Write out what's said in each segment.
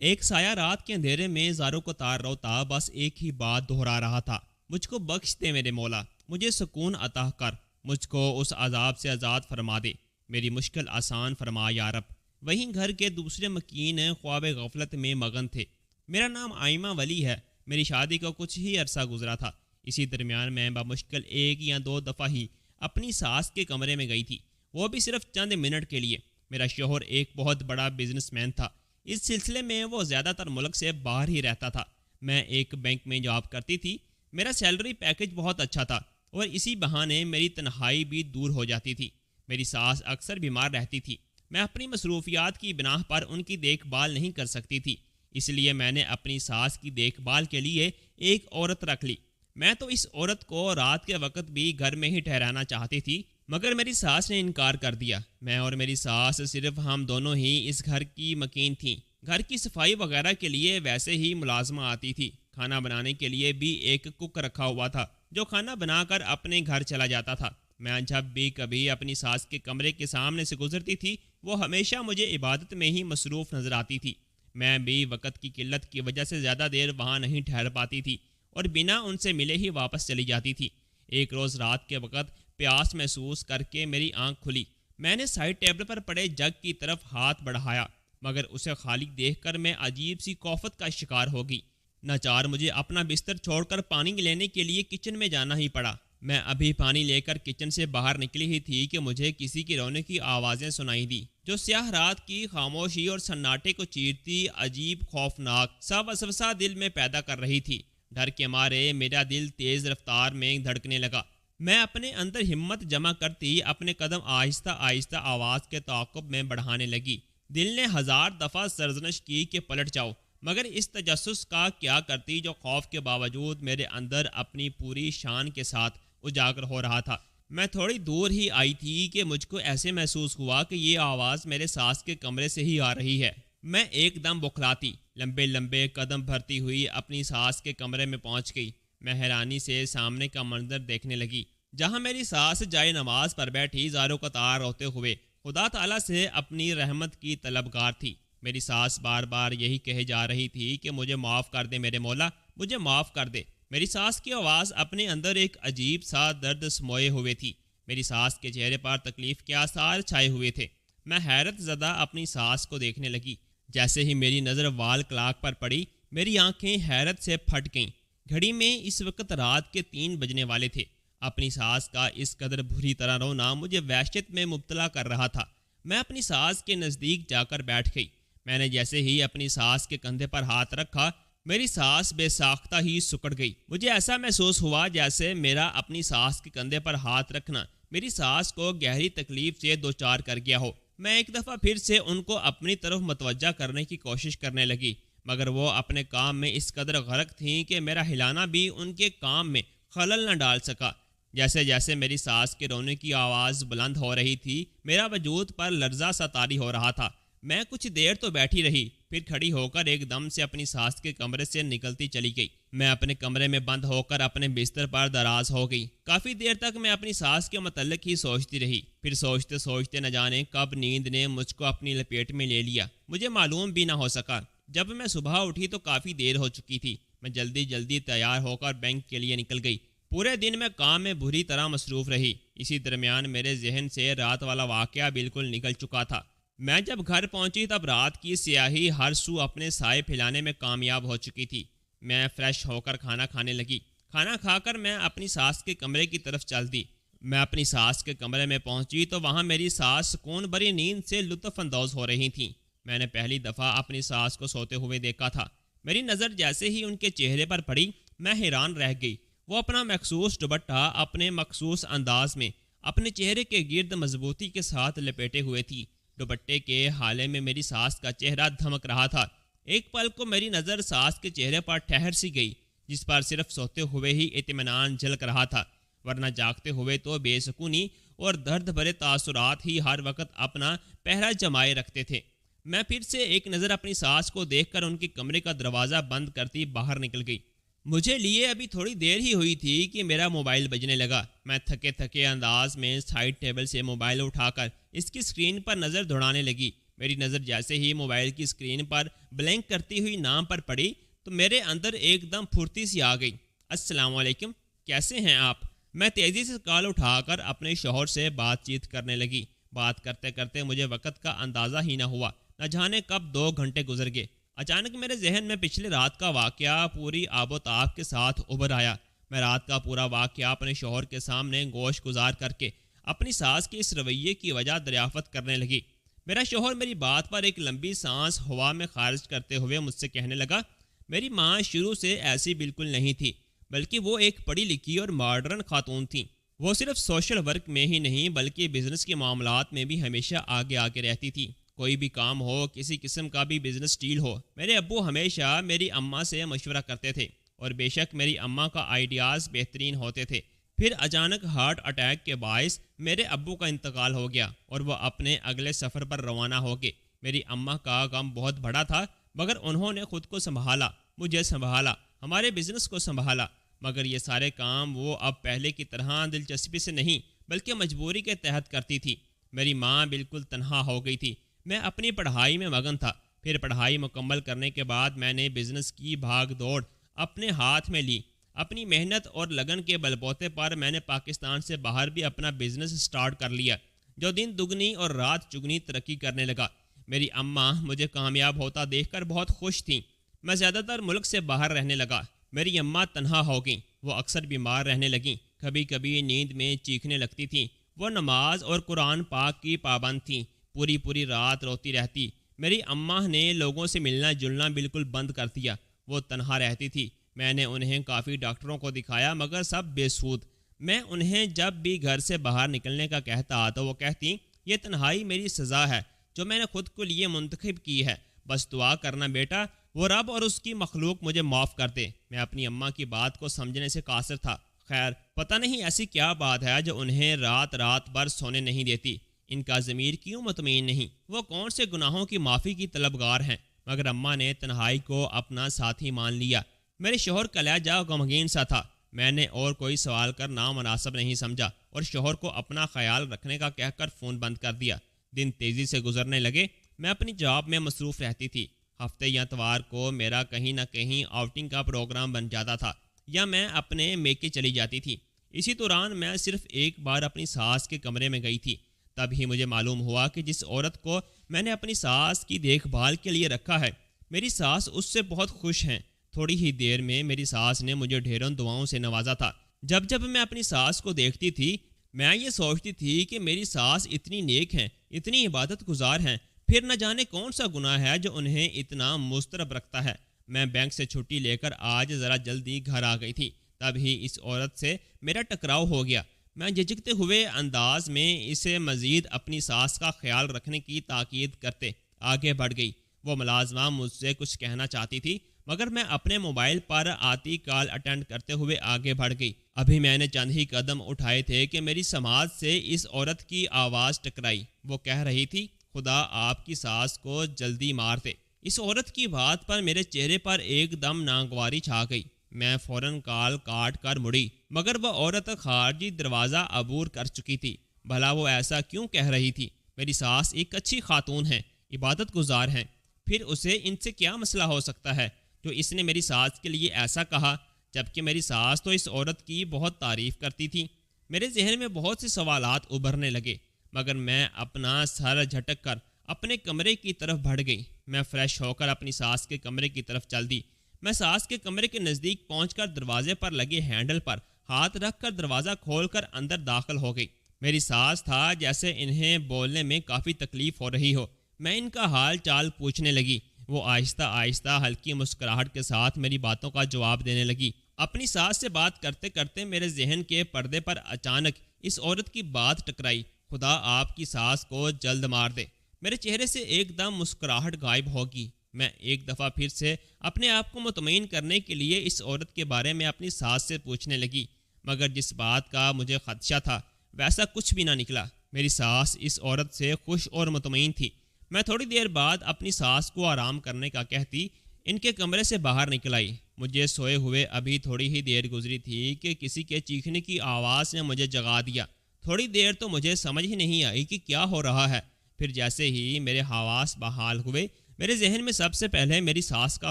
ایک سایہ رات کے اندھیرے میں زاروں کو تار روتا بس ایک ہی بات دہرا رہا تھا: مجھ کو بخش دے میرے مولا، مجھے سکون عطا کر، مجھ کو اس عذاب سے آزاد فرما دے، میری مشکل آسان فرما یا رب۔ وہیں گھر کے دوسرے مکین خواب غفلت میں مگن تھے۔ میرا نام آئمہ ولی ہے، میری شادی کا کچھ ہی عرصہ گزرا تھا۔ اسی درمیان میں بمشکل 1 یا 2 دفعہ ہی اپنی ساس کے کمرے میں گئی تھی، وہ بھی صرف چند منٹ کے لیے۔ میرا شوہر ایک بہت بڑا بزنس مین تھا، اس سلسلے میں وہ زیادہ تر ملک سے باہر ہی رہتا تھا۔ میں ایک بینک میں جاب کرتی تھی، میرا سیلری پیکج بہت اچھا تھا اور اسی بہانے میری تنہائی بھی دور ہو جاتی تھی۔ میری ساس اکثر بیمار رہتی تھی، میں اپنی مصروفیات کی بنا پر ان کی دیکھ بھال نہیں کر سکتی تھی، اس لیے میں نے اپنی ساس کی دیکھ بھال کے لیے ایک عورت رکھ لی۔ میں تو اس عورت کو رات کے وقت بھی گھر میں ہی ٹھہرانا چاہتی تھی، مگر میری ساس نے انکار کر دیا۔ میں اور میری ساس صرف ہم دونوں ہی اس گھر کی مکین تھیں۔ گھر کی صفائی وغیرہ کے لیے ویسے ہی ملازمہ آتی تھی، کھانا بنانے کے لیے بھی ایک کک رکھا ہوا تھا جو کھانا بنا کر اپنے گھر چلا جاتا تھا۔ میں جب بھی کبھی اپنی ساس کے کمرے کے سامنے سے گزرتی تھی، وہ ہمیشہ مجھے عبادت میں ہی مصروف نظر آتی تھی۔ میں بھی وقت کی قلت کی وجہ سے زیادہ دیر وہاں نہیں ٹھہر پاتی تھی اور بنا ان سے ملے ہی واپس چلی جاتی تھی۔ ایک روز رات کے وقت پیاس محسوس کر کے میری آنکھ کھلی۔ میں نے سائڈ ٹیبل پر پڑے جگ کی طرف ہاتھ بڑھایا، مگر اسے خالی دیکھ کر میں عجیب سی کوفت کا شکار ہو گئی۔ ناچار مجھے اپنا بستر چھوڑ کر پانی لینے کے لیے کچن میں جانا ہی پڑا۔ میں ابھی پانی لے کر کچن سے باہر نکلی ہی تھی کہ مجھے کسی کی رونے کی آوازیں سنائی دی، جو سیاہ رات کی خاموشی اور سناٹے کو چیرتی عجیب خوفناک سا وسوسہ دل میں پیدا کر رہی تھی۔ ڈر کے مارے میرا دل تیز رفتار میں دھڑکنے لگا۔ میں اپنے اندر ہمت جمع کرتی اپنے قدم آہستہ آہستہ آواز کے تعاقب میں بڑھانے لگی۔ دل نے 1000 دفعہ سرزنش کی کہ پلٹ جاؤ، مگر اس تجسس کا کیا کرتی جو خوف کے باوجود میرے اندر اپنی پوری شان کے ساتھ اجاگر ہو رہا تھا۔ میں تھوڑی دور ہی آئی تھی کہ مجھ کو ایسے محسوس ہوا کہ یہ آواز میرے ساس کے کمرے سے ہی آ رہی ہے۔ میں ایک دم بکھلاتی لمبے لمبے قدم بھرتی ہوئی اپنی ساس کے کمرے میں پہنچ گئی۔ میں حیرانی سے سامنے کا منظر دیکھنے لگی، جہاں میری ساس جائے نماز پر بیٹھی زاروں قطار روتے ہوئے خدا تعالیٰ سے اپنی رحمت کی طلبگار تھی۔ میری ساس بار بار یہی کہے جا رہی تھی کہ مجھے معاف کر دے میرے مولا، مجھے معاف کر دے۔ میری ساس کی آواز اپنے اندر ایک عجیب سا درد سموئے ہوئے تھی۔ میری ساس کے چہرے پر تکلیف کے آثار چھائے ہوئے تھے۔ میں حیرت زدہ اپنی ساس کو دیکھنے لگی۔ جیسے ہی میری نظر وال کلاک پر پڑی، میری آنکھیں حیرت سے پھٹ گئیں۔ گھڑی میں اس وقت رات کے 3 بجنے والے تھے۔ اپنی ساس کا اس قدر بری طرح رونا مجھے وحشت میں مبتلا کر رہا تھا۔ میں اپنی ساس کے نزدیک جا کر بیٹھ گئی۔ میں نے جیسے ہی اپنی ساس کے کندھے پر ہاتھ رکھا، میری ساس بے ساختہ ہی سکڑ گئی۔ مجھے ایسا محسوس ہوا جیسے میرا اپنی ساس کے کندھے پر ہاتھ رکھنا میری ساس کو گہری تکلیف سے دوچار کر گیا ہو۔ میں ایک دفعہ پھر سے ان کو اپنی طرف متوجہ کرنے کی کوشش کرنے لگی، مگر وہ اپنے کام میں اس قدر غرق تھیں کہ میرا ہلانا بھی ان کے کام میں خلل نہ ڈال سکا۔ جیسے جیسے میری ساس کے رونے کی آواز بلند ہو رہی تھی، میرا وجود پر لرزہ سا طاری ہو رہا تھا۔ میں کچھ دیر تو بیٹھی رہی، پھر کھڑی ہو کر ایک دم سے اپنی ساس کے کمرے سے نکلتی چلی گئی۔ میں اپنے کمرے میں بند ہو کر اپنے بستر پر دراز ہو گئی۔ کافی دیر تک میں اپنی ساس کے متعلق ہی سوچتی رہی، پھر سوچتے سوچتے نہ جانے کب نیند نے مجھ کو اپنی لپیٹ میں لے لیا، مجھے معلوم بھی نہ ہو سکا۔ جب میں صبح اٹھی تو کافی دیر ہو چکی تھی۔ میں جلدی جلدی تیار ہو کر بینک کے لیے نکل گئی۔ پورے دن میں کام میں بری طرح مصروف رہی۔ اسی درمیان میرے ذہن سے رات والا واقعہ بالکل نکل چکا تھا۔ میں جب گھر پہنچی تب رات کی سیاہی ہر سو اپنے سائے پھیلانے میں کامیاب ہو چکی تھی۔ میں فریش ہو کر کھانا کھانے لگی۔ کھانا کھا کر میں اپنی ساس کے کمرے کی طرف چل دی۔ میں اپنی ساس کے کمرے میں پہنچی تو وہاں میری ساس سکون بھری نیند سے لطف اندوز ہو رہی تھیں۔ میں نے پہلی دفعہ اپنی ساس کو سوتے ہوئے دیکھا تھا۔ میری نظر جیسے ہی ان کے چہرے پر پڑی، میں حیران رہ گئی۔ وہ اپنا مخصوص دوپٹہ اپنے مخصوص انداز میں اپنے چہرے کے گرد مضبوطی کے ساتھ لپیٹے ہوئے تھی۔ دوپٹے کے حالے میں میری ساس کا چہرہ دھمک رہا تھا۔ ایک پل کو میری نظر ساس کے چہرے پر ٹھہر سی گئی، جس پر صرف سوتے ہوئے ہی اطمینان جھلک رہا تھا، ورنہ جاگتے ہوئے تو بے سکونی اور درد بھرے تاثرات ہی ہر وقت اپنا پہرا جمائے رکھتے تھے۔ میں پھر سے ایک نظر اپنی ساس کو دیکھ کر ان کے کمرے کا دروازہ بند کرتی باہر نکل گئی۔ مجھے لیے ابھی تھوڑی دیر ہی ہوئی تھی کہ میرا موبائل بجنے لگا۔ میں تھکے تھکے انداز میں سائڈ ٹیبل سے موبائل اٹھا کر اس کی اسکرین پر نظر دوڑانے لگی۔ میری نظر جیسے ہی موبائل کی اسکرین پر بلینک کرتی ہوئی نام پر پڑی تو میرے اندر ایک دم پھرتی سی آ گئی۔ السلام علیکم، کیسے ہیں آپ؟ میں تیزی سے کال اٹھا کر اپنے شوہر سے بات چیت کرنے لگی۔ بات کرتے کرتے مجھے وقت کا اندازہ ہی نہ ہوا، نہ جانے کب 2 گھنٹے گزر گئے۔ اچانک میرے ذہن میں پچھلی رات کا واقعہ پوری آب و تاب کے ساتھ ابھر آیا۔ میں رات کا پورا واقعہ اپنے شوہر کے سامنے گوش گزار کر کے اپنی ساس کے اس رویے کی وجہ دریافت کرنے لگی۔ میرا شوہر میری بات پر ایک لمبی سانس ہوا میں خارج کرتے ہوئے مجھ سے کہنے لگا، میری ماں شروع سے ایسی بالکل نہیں تھی، بلکہ وہ ایک پڑھی لکھی اور ماڈرن خاتون تھیں۔ وہ صرف سوشل ورک میں ہی نہیں بلکہ بزنس کے معاملات میں بھی ہمیشہ آگے آگے رہتی تھی۔ کوئی بھی کام ہو، کسی قسم کا بھی بزنس ڈیل ہو، میرے ابو ہمیشہ میری اماں سے مشورہ کرتے تھے، اور بے شک میری اماں کا آئیڈیاز بہترین ہوتے تھے۔ پھر اچانک ہارٹ اٹیک کے باعث میرے ابو کا انتقال ہو گیا اور وہ اپنے اگلے سفر پر روانہ ہو گئے۔ میری اماں کا غم بہت بڑا تھا، مگر انہوں نے خود کو سنبھالا، مجھے سنبھالا، ہمارے بزنس کو سنبھالا۔ مگر یہ سارے کام وہ اب پہلے کی طرح دلچسپی سے نہیں بلکہ مجبوری کے تحت کرتی تھی۔ میری ماں بالکل تنہا ہو گئی تھی۔ میں اپنی پڑھائی میں مگن تھا۔ پھر پڑھائی مکمل کرنے کے بعد میں نے بزنس کی بھاگ دوڑ اپنے ہاتھ میں لی۔ اپنی محنت اور لگن کے بل بوتے پر میں نے پاکستان سے باہر بھی اپنا بزنس سٹارٹ کر لیا، جو دن دگنی اور رات چگنی ترقی کرنے لگا۔ میری اماں مجھے کامیاب ہوتا دیکھ کر بہت خوش تھیں۔ میں زیادہ تر ملک سے باہر رہنے لگا۔ میری اماں تنہا ہو گئیں، وہ اکثر بیمار رہنے لگیں، کبھی کبھی نیند میں چیخنے لگتی تھیں۔ وہ نماز اور قرآن پاک کی پابند تھیں، پوری رات روتی رہتی۔ میری اماں نے لوگوں سے ملنا جلنا بالکل بند کر دیا، وہ تنہا رہتی تھی۔ میں نے انہیں کافی ڈاکٹروں کو دکھایا مگر سب بے سود۔ میں انہیں جب بھی گھر سے باہر نکلنے کا کہتا تو وہ کہتی، یہ تنہائی میری سزا ہے جو میں نے خود کو لیے منتخب کی ہے، بس دعا کرنا بیٹا، وہ رب اور اس کی مخلوق مجھے معاف کر دے۔ میں اپنی اماں کی بات کو سمجھنے سے قاصر تھا۔ خیر، پتہ نہیں ایسی کیا بات ہے جو انہیں رات بھر سونے نہیں دیتی۔ ان کا ضمیر کیوں مطمئن نہیں؟ وہ کون سے گناہوں کی معافی کی طلبگار ہیں؟ مگر اماں نے تنہائی کو اپنا ساتھی مان لیا۔ میرے شوہر کا لہجہ غمگین سا تھا۔ میں نے اور کوئی سوال کرنا مناسب نہیں سمجھا اور شوہر کو اپنا خیال رکھنے کا کہہ کر فون بند کر دیا۔ دن تیزی سے گزرنے لگے۔ میں اپنی جاب میں مصروف رہتی تھی۔ ہفتے یا اتوار کو میرا کہیں نہ کہیں آؤٹنگ کا پروگرام بن جاتا تھا، یا میں اپنے میکے چلی جاتی تھی۔ اسی دوران میں صرف ایک بار اپنی ساس کے کمرے میں گئی تھی۔ تب ہی مجھے معلوم ہوا کہ جس عورت کو میں نے اپنی ساس کی دیکھ بھال کے لیے رکھا ہے، میری ساس اس سے بہت خوش ہیں۔ تھوڑی ہی دیر میں میری ساس نے مجھے ڈھیروں دعاؤں سے نوازا تھا۔ جب میں اپنی ساس کو دیکھتی تھی، میں یہ سوچتی تھی کہ میری ساس اتنی نیک ہیں، اتنی عبادت گزار ہیں، پھر نہ جانے کون سا گناہ ہے جو انہیں اتنا مضطرب رکھتا ہے۔ میں بینک سے چھٹی لے کر آج ذرا جلدی گھر آ گئی تھی، تب ہی اس عورت سے میرا ٹکراؤ ہو گیا۔ میں جھجکتے ہوئے انداز میں اسے مزید اپنی ساس کا خیال رکھنے کی تاکید کرتے آگے بڑھ گئی۔ وہ ملازمہ مجھ سے کچھ کہنا چاہتی تھی، مگر میں اپنے موبائل پر آتی کال اٹینڈ کرتے ہوئے آگے بڑھ گئی۔ ابھی میں نے چند ہی قدم اٹھائے تھے کہ میری سماعت سے اس عورت کی آواز ٹکرائی۔ وہ کہہ رہی تھی، خدا آپ کی ساس کو جلدی مار دے۔ اس عورت کی بات پر میرے چہرے پر ایک دم ناگواری چھا گئی۔ میں فوراً کال کاٹ کر مڑی، مگر وہ عورت خارجی دروازہ عبور کر چکی تھی۔ بھلا وہ ایسا کیوں کہہ رہی تھی؟ میری ساس ایک اچھی خاتون ہیں، عبادت گزار ہیں، پھر اسے ان سے کیا مسئلہ ہو سکتا ہے جو اس نے میری ساس کے لیے ایسا کہا، جبکہ میری ساس تو اس عورت کی بہت تعریف کرتی تھی۔ میرے ذہن میں بہت سے سوالات ابھرنے لگے، مگر میں اپنا سر جھٹک کر اپنے کمرے کی طرف بڑھ گئی۔ میں فریش ہو کر اپنی ساس کے کمرے کی طرف چل دی۔ میں ساس کے کمرے کے نزدیک پہنچ کر دروازے پر لگے ہینڈل پر ہاتھ رکھ کر دروازہ کھول کر اندر داخل ہو گئی۔ میری ساس تھا جیسے انہیں بولنے میں کافی تکلیف ہو رہی ہو۔ میں ان کا حال چال پوچھنے لگی۔ وہ آہستہ آہستہ ہلکی مسکراہٹ کے ساتھ میری باتوں کا جواب دینے لگی۔ اپنی ساس سے بات کرتے کرتے میرے ذہن کے پردے پر اچانک اس عورت کی بات ٹکرائی، خدا آپ کی ساس کو جلد مار دے۔ میرے چہرے سے ایک دم مسکراہٹ غائب ہوگی۔ میں ایک دفعہ پھر سے اپنے آپ کو مطمئن کرنے کے لیے اس عورت کے بارے میں اپنی ساس سے پوچھنے لگی، مگر جس بات کا مجھے خدشہ تھا ویسا کچھ بھی نہ نکلا۔ میری ساس اس عورت سے خوش اور مطمئن تھی۔ میں تھوڑی دیر بعد اپنی ساس کو آرام کرنے کا کہتی ان کے کمرے سے باہر نکل آئی۔ مجھے سوئے ہوئے ابھی تھوڑی ہی دیر گزری تھی کہ کسی کے چیخنے کی آواز نے مجھے جگا دیا۔ تھوڑی دیر تو مجھے سمجھ ہی نہیں آئی کہ کیا ہو رہا ہے۔ پھر جیسے ہی میرے حواس بحال ہوئے میرے ذہن میں سب سے پہلے میری ساس کا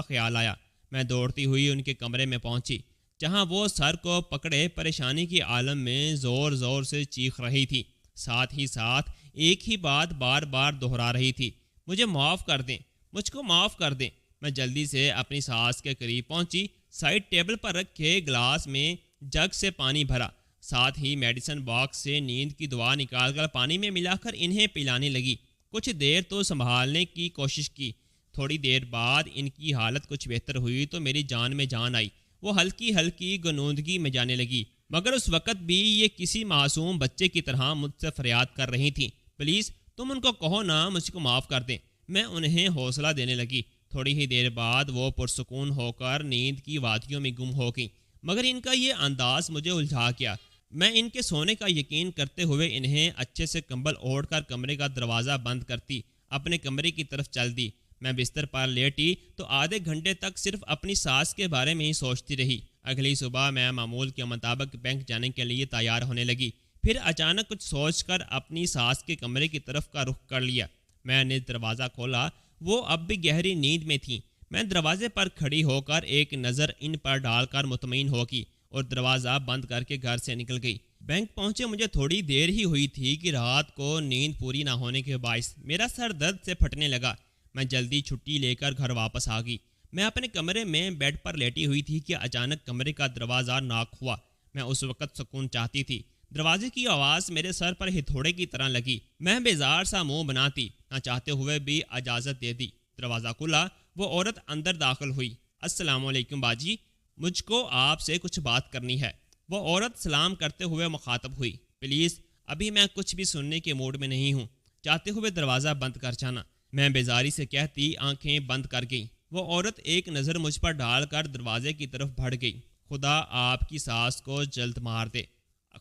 خیال آیا۔ میں دوڑتی ہوئی ان کے کمرے میں پہنچی جہاں وہ سر کو پکڑے پریشانی کی عالم میں زور زور سے چیخ رہی تھی، ساتھ ہی ساتھ ایک ہی بات بار بار دہرا رہی تھی، مجھے معاف کر دیں، مجھ کو معاف کر دیں۔ میں جلدی سے اپنی ساس کے قریب پہنچی، سائڈ ٹیبل پر رکھے گلاس میں جگ سے پانی بھرا، ساتھ ہی میڈیسن باکس سے نیند کی دوا نکال کر پانی میں ملا کر انہیں پلانے لگی۔ کچھ دیر تو سنبھالنے کی کوشش کی، تھوڑی دیر بعد ان کی حالت کچھ بہتر ہوئی تو میری جان میں جان آئی، وہ ہلکی ہلکی گنودگی میں جانے لگی، مگر اس وقت بھی یہ کسی معصوم بچے کی طرح مجھ سے فریاد کر رہی تھیں، پلیز تم ان کو کہو نا مجھ کو معاف کر دیں۔ میں انہیں حوصلہ دینے لگی۔ تھوڑی ہی دیر بعد وہ پرسکون ہو کر نیند کی وادیوں میں گم ہو گئیں، مگر ان کا یہ انداز مجھے الجھا گیا۔ میں ان کے سونے کا یقین کرتے ہوئے انہیں اچھے سے کمبل اوڑھ کر کمرے کا دروازہ بند کرتی اپنے کمرے کی طرف چل دی۔ میں بستر پر لیٹی تو آدھے گھنٹے تک صرف اپنی ساس کے بارے میں ہی سوچتی رہی۔ اگلی صبح میں معمول کے مطابق بینک جانے کے لیے تیار ہونے لگی، پھر اچانک کچھ سوچ کر اپنی ساس کے کمرے کی طرف کا رخ کر لیا۔ میں نے دروازہ کھولا، وہ اب بھی گہری نیند میں تھیں۔ میں دروازے پر کھڑی ہو کر ایک نظر ان پر ڈال کر مطمئن ہو گئی اور دروازہ بند کر کے گھر سے نکل گئی۔ بینک پہنچے مجھے تھوڑی دیر ہی ہوئی تھی کہ رات کو نیند پوری نہ ہونے کے باعث میرا سر درد سے پھٹنے لگا۔ میں جلدی چھٹی لے کر گھر واپس آ گئی۔ میں اپنے کمرے میں بیڈ پر لیٹی ہوئی تھی کہ اچانک کمرے کا دروازہ ناک ہوا۔ میں اس وقت سکون چاہتی تھی، دروازے کی آواز میرے سر پر ہتھوڑے کی طرح لگی۔ میں بیزار سا منہ بناتی نہ چاہتے ہوئے بھی اجازت دے دی۔ دروازہ کھلا، وہ عورت اندر داخل ہوئی۔ السلام علیکم باجی، مجھ کو آپ سے کچھ بات کرنی ہے۔ وہ عورت سلام کرتے ہوئے مخاطب ہوئی، پلیز ابھی میں کچھ بھی سننے کے موڈ میں نہیں ہوں، چاہتے ہوئے دروازہ بند کر جانا۔ میں بیزاری سے کہتی آنکھیں بند کر گئی۔ وہ عورت ایک نظر مجھ پر ڈال کر دروازے کی طرف بڑھ گئی۔ خدا آپ کی ساس کو جلد مار دے،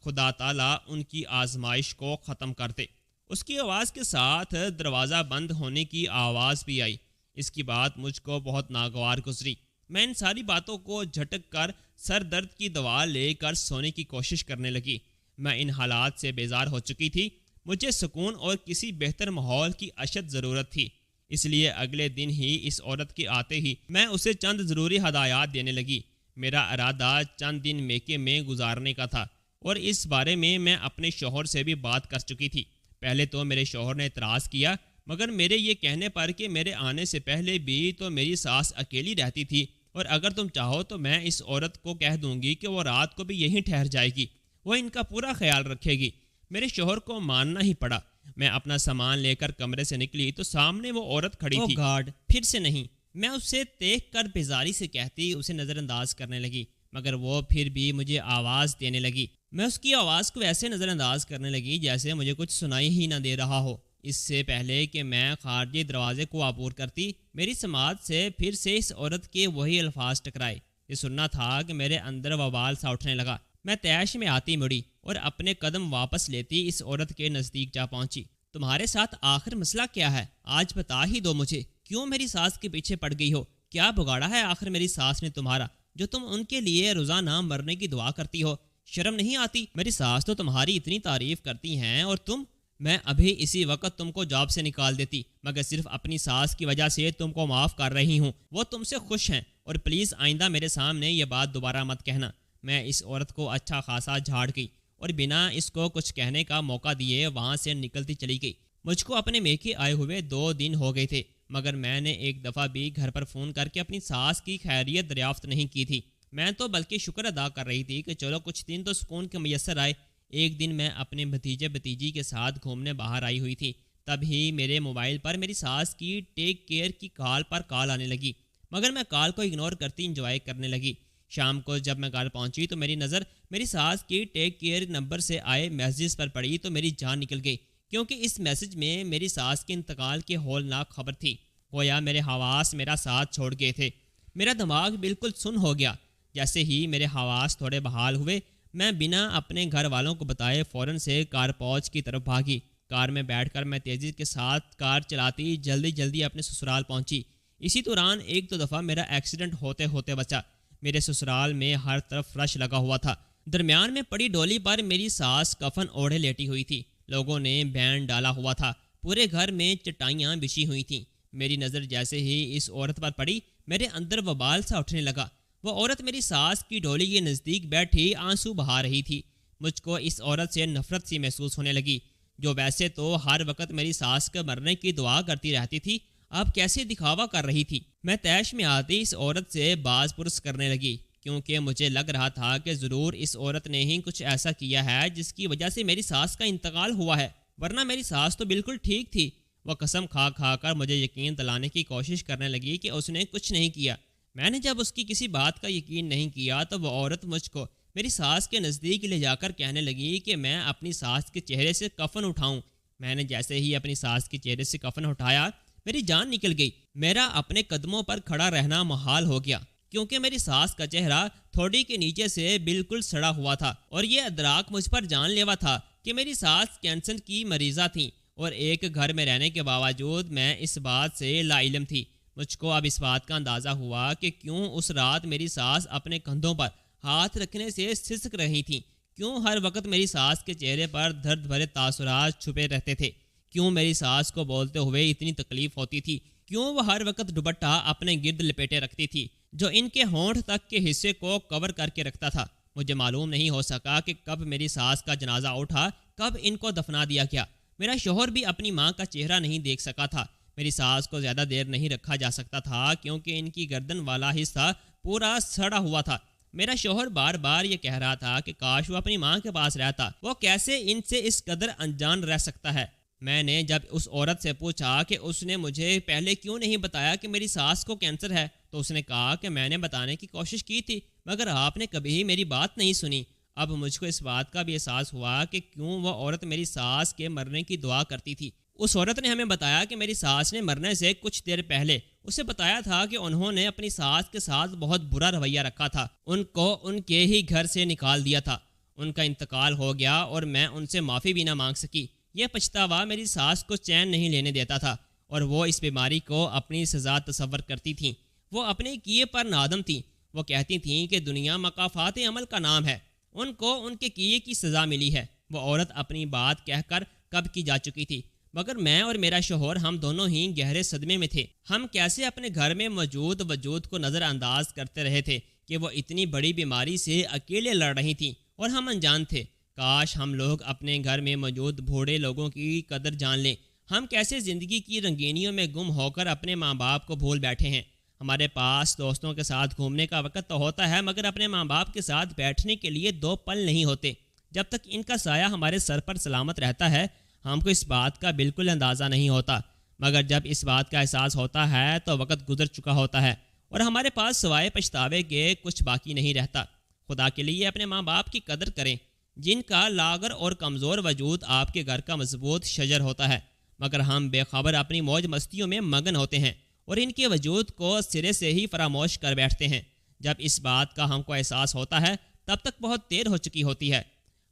خدا تعالیٰ ان کی آزمائش کو ختم کر دے۔ اس کی آواز کے ساتھ دروازہ بند ہونے کی آواز بھی آئی۔ اس کی بات مجھ کو بہت ناگوار گزری۔ میں ان ساری باتوں کو جھٹک کر سر درد کی دوا لے کر سونے کی کوشش کرنے لگی۔ میں ان حالات سے بیزار ہو چکی تھی، مجھے سکون اور کسی بہتر ماحول کی اشد ضرورت تھی۔ اس لیے اگلے دن ہی اس عورت کے آتے ہی میں اسے چند ضروری ہدایات دینے لگی۔ میرا ارادہ چند دن میکے میں گزارنے کا تھا اور اس بارے میں اپنے شوہر سے بھی بات کر چکی تھی۔ پہلے تو میرے شوہر نے اعتراض کیا، مگر میرے یہ کہنے پر کہ میرے آنے سے پہلے بھی تو میری ساس اکیلی رہتی تھی اور اگر تم چاہو تو میں اس عورت کو کہہ دوں گی کہ وہ رات کو بھی یہیں ٹھہر جائے گی، وہ ان کا پورا خیال رکھے گی۔ میرے شوہر کو ماننا ہی پڑا۔ میں اپنا سامان لے کر کمرے سے نکلی تو سامنے وہ عورت کھڑی تھی۔ گارڈ پھر سے نہیں، میں اسے دیکھ کر بیزاری سے کہتی اسے نظر انداز کرنے لگی، مگر وہ پھر بھی مجھے آواز دینے لگی۔ میں اس کی آواز کو ایسے نظر انداز کرنے لگی جیسے مجھے کچھ سنائی ہی نہ دے رہا ہو۔ اس سے پہلے کہ میں خارجی دروازے کو عبور کرتی، میری سماعت سے پھر سے اس عورت کے وہی الفاظ ٹکرائے۔ یہ سننا تھا کہ میرے اندر وبال سا اٹھنے لگا۔ میں تیش میں آتی مڑی اور اپنے قدم واپس لیتی اس عورت کے نزدیک جا پہنچی۔ تمہارے ساتھ آخر مسئلہ کیا ہے؟ آج بتا ہی دو مجھے، کیوں میری ساس کے پیچھے پڑ گئی ہو؟ کیا بگاڑا ہے آخر میری ساس نے تمہارا جو تم ان کے لیے روزانہ مرنے کی دعا کرتی ہو؟ شرم نہیں آتی؟ میری ساس تو تمہاری اتنی تعریف کرتی ہیں اور تم، میں ابھی اسی وقت تم کو جاب سے نکال دیتی، مگر صرف اپنی ساس کی وجہ سے تم کو معاف کر رہی ہوں۔ وہ تم سے خوش ہیں اور پلیز آئندہ میرے سامنے یہ بات دوبارہ مت کہنا۔ میں اس عورت کو اچھا خاصا جھاڑ گئی اور بنا اس کو کچھ کہنے کا موقع دیے وہاں سے نکلتی چلی گئی۔ مجھ کو اپنے میکے آئے ہوئے 2 دن ہو گئے تھے، مگر میں نے ایک دفعہ بھی گھر پر فون کر کے اپنی ساس کی خیریت دریافت نہیں کی تھی۔ میں تو بلکہ شکر ادا کر رہی تھی کہ چلو کچھ دن تو سکون کے میسر آئے۔ ایک دن میں اپنے بھتیجے بھتیجی کے ساتھ گھومنے باہر آئی ہوئی تھی، تب ہی میرے موبائل پر میری ساس کی ٹیک کیئر کی کال پر کال آنے لگی، مگر میں کال کو اگنور کرتی انجوائے کرنے لگی۔ شام کو جب میں گھر پہنچی تو میری نظر میری ساس کی ٹیک کیئر نمبر سے آئے میسیجز پر پڑی تو میری جان نکل گئی، کیونکہ اس میسیج میں میری ساس کے انتقال کی ہولناک خبر تھی۔ گویا میرے حواس میرا ساتھ چھوڑ گئے تھے، میرا دماغ بالکل سن ہو گیا۔ جیسے ہی میرے حواس تھوڑے بحال ہوئے، میں بنا اپنے گھر والوں کو بتائے فوراً سے کار پوچھ کی طرف بھاگی۔ کار میں بیٹھ کر میں تیزی کے ساتھ کار چلاتی جلدی اپنے سسرال پہنچی۔ اسی دوران 1-2 دفعہ میرا ایکسیڈنٹ ہوتے ہوتے بچا۔ میرے سسرال میں ہر طرف رش لگا ہوا تھا۔ درمیان میں پڑی ڈولی پر میری ساس کفن اوڑھے لیٹی ہوئی تھی۔ لوگوں نے بینڈ ڈالا ہوا تھا، پورے گھر میں چٹائیاں بچھی ہوئی تھیں۔ میری نظر جیسے ہی اس عورت پر پڑی، میرے اندر وبال سا اٹھنے لگا۔ وہ عورت میری ساس کی ڈولی کے نزدیک بیٹھی آنسو بہا رہی تھی۔ مجھ کو اس عورت سے نفرت سی محسوس ہونے لگی، جو ویسے تو ہر وقت میری ساس کے مرنے کی دعا کرتی رہتی تھی، اب کیسے دکھاوا کر رہی تھی۔ میں طیش میں آتی اس عورت سے باز پرس کرنے لگی، کیونکہ مجھے لگ رہا تھا کہ ضرور اس عورت نے ہی کچھ ایسا کیا ہے جس کی وجہ سے میری ساس کا انتقال ہوا ہے، ورنہ میری ساس تو بالکل ٹھیک تھی۔ وہ قسم کھا کھا کر مجھے یقین دلانے کی کوشش کرنے لگی کہ اس نے کچھ نہیں کیا۔ میں نے جب اس کی کسی بات کا یقین نہیں کیا تو وہ عورت مجھ کو میری ساس کے نزدیک لے جا کر کہنے لگی کہ میں اپنی ساس کے چہرے سے کفن اٹھاؤں۔ میں نے جیسے ہی اپنی ساس کے چہرے سے کفن اٹھایا، میری جان نکل گئی۔ میرا اپنے قدموں پر کھڑا رہنا محال ہو گیا، کیونکہ میری ساس کا چہرہ تھوڑی کے نیچے سے بالکل سڑا ہوا تھا، اور یہ ادراک مجھ پر جان لیوا تھا کہ میری ساس کینسر کی مریضہ تھیں، اور ایک گھر میں رہنے کے باوجود میں اس بات سے لا علم تھی۔ مجھ کو اب اس بات کا اندازہ ہوا کہ کیوں اس رات میری ساس اپنے کندھوں پر ہاتھ رکھنے سے سسک رہی تھیں، کیوں ہر وقت میری ساس کے چہرے پر درد بھرے تاثرات چھپے رہتے تھے، کیوں میری ساس کو بولتے ہوئے اتنی تکلیف ہوتی تھی، کیوں وہ ہر وقت دوپٹہ اپنے گرد لپیٹے رکھتی تھی جو ان کے ہونٹ تک کے حصے کو کور کر کے رکھتا تھا۔ مجھے معلوم نہیں ہو سکا کہ کب میری ساس کا جنازہ اٹھا، کب ان کو دفنا دیا گیا۔ میرا شوہر بھی اپنی ماں کا چہرہ نہیں دیکھ سکا تھا۔ میری ساس کو زیادہ دیر نہیں رکھا جا سکتا تھا، کیونکہ ان کی گردن والا حصہ پورا سڑا ہوا تھا۔ میرا شوہر بار بار یہ کہہ رہا تھا کہ کاش وہ اپنی ماں کے پاس رہتا، وہ کیسے ان سے اس قدر انجان رہ سکتا ہے۔ میں نے جب اس عورت سے پوچھا کہ اس نے مجھے پہلے کیوں نہیں بتایا کہ میری ساس کو کینسر ہے، تو اس نے کہا کہ میں نے بتانے کی کوشش کی تھی، مگر آپ نے کبھی میری بات نہیں سنی۔ اب مجھ کو اس بات کا بھی احساس ہوا کہ کیوں وہ عورت میری ساس کے مرنے کی دعا کرتی تھی۔ اس عورت نے ہمیں بتایا کہ میری ساس نے مرنے سے کچھ دیر پہلے اسے بتایا تھا کہ انہوں نے اپنی ساس کے ساتھ بہت برا رویہ رکھا تھا، ان کو ان کے ہی گھر سے نکال دیا تھا۔ ان کا انتقال ہو گیا اور میں ان سے معافی بھی نہ مانگ سکی۔ یہ پچھتاوا میری ساس کو چین نہیں لینے دیتا تھا، اور وہ اس بیماری کو اپنی سزا تصور کرتی تھیں۔ وہ اپنے کیے پر نادم تھیں۔ وہ کہتی تھیں کہ دنیا مکافات عمل کا نام ہے، ان کو ان کے کیے کی سزا ملی ہے۔ وہ عورت اپنی بات کہہ کر کب کی جا چکی تھی، مگر میں اور میرا شوہر ہم دونوں ہی گہرے صدمے میں تھے۔ ہم کیسے اپنے گھر میں موجود وجود کو نظر انداز کرتے رہے تھے کہ وہ اتنی بڑی بیماری سے اکیلے لڑ رہی تھیں اور ہم انجان تھے۔ کاش ہم لوگ اپنے گھر میں موجود بوڑھے لوگوں کی قدر جان لیں۔ ہم کیسے زندگی کی رنگینیوں میں گم ہو کر اپنے ماں باپ کو بھول بیٹھے ہیں۔ ہمارے پاس دوستوں کے ساتھ گھومنے کا وقت تو ہوتا ہے، مگر اپنے ماں باپ کے ساتھ بیٹھنے کے لیے 2 پل نہیں ہوتے۔ جب تک ان کا سایہ ہمارے سر پر سلامت رہتا ہے، ہم کو اس بات کا بالکل اندازہ نہیں ہوتا، مگر جب اس بات کا احساس ہوتا ہے تو وقت گزر چکا ہوتا ہے اور ہمارے پاس سوائے پچھتاوے کے کچھ باقی نہیں رہتا۔ خدا کے لیے اپنے ماں باپ کی قدر کریں، جن کا لاغر اور کمزور وجود آپ کے گھر کا مضبوط شجر ہوتا ہے، مگر ہم بے خبر اپنی موج مستیوں میں مگن ہوتے ہیں اور ان کے وجود کو سرے سے ہی فراموش کر بیٹھتے ہیں۔ جب اس بات کا ہم کو احساس ہوتا ہے تب تک بہت دیر ہو چکی ہوتی ہے۔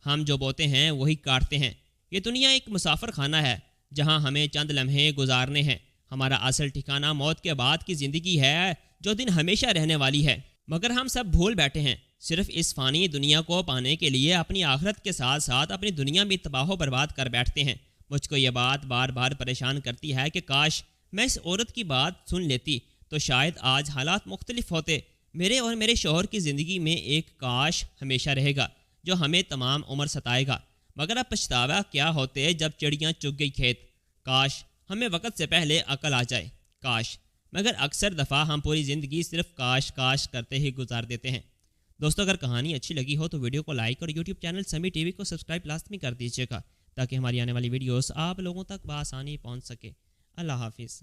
ہم جو بوتے ہیں وہی کاٹتے ہیں۔ یہ دنیا ایک مسافر خانہ ہے جہاں ہمیں چند لمحے گزارنے ہیں۔ ہمارا اصل ٹھکانہ موت کے بعد کی زندگی ہے، جو دن ہمیشہ رہنے والی ہے، مگر ہم سب بھول بیٹھے ہیں۔ صرف اس فانی دنیا کو پانے کے لیے اپنی آخرت کے ساتھ ساتھ اپنی دنیا بھی تباہ و برباد کر بیٹھتے ہیں۔ مجھ کو یہ بات بار بار پریشان کرتی ہے کہ کاش میں اس عورت کی بات سن لیتی تو شاید آج حالات مختلف ہوتے۔ میرے اور میرے شوہر کی زندگی میں ایک کاش ہمیشہ رہے گا جو ہمیں تمام عمر ستائے گا، مگر اب پچھتاوا کیا ہوتے جب چڑیاں چگ گئی کھیت۔ کاش ہمیں وقت سے پہلے عقل آ جائے، کاش، مگر اکثر دفعہ ہم پوری زندگی صرف کاش کاش کرتے ہی گزار دیتے ہیں۔ دوستو، اگر کہانی اچھی لگی ہو تو ویڈیو کو لائک اور یوٹیوب چینل سمی ٹی وی کو سبسکرائب لازمی کر دیجیے گا، تاکہ ہماری آنے والی ویڈیوز آپ لوگوں تک بآسانی پہنچ سکے۔ اللہ حافظ۔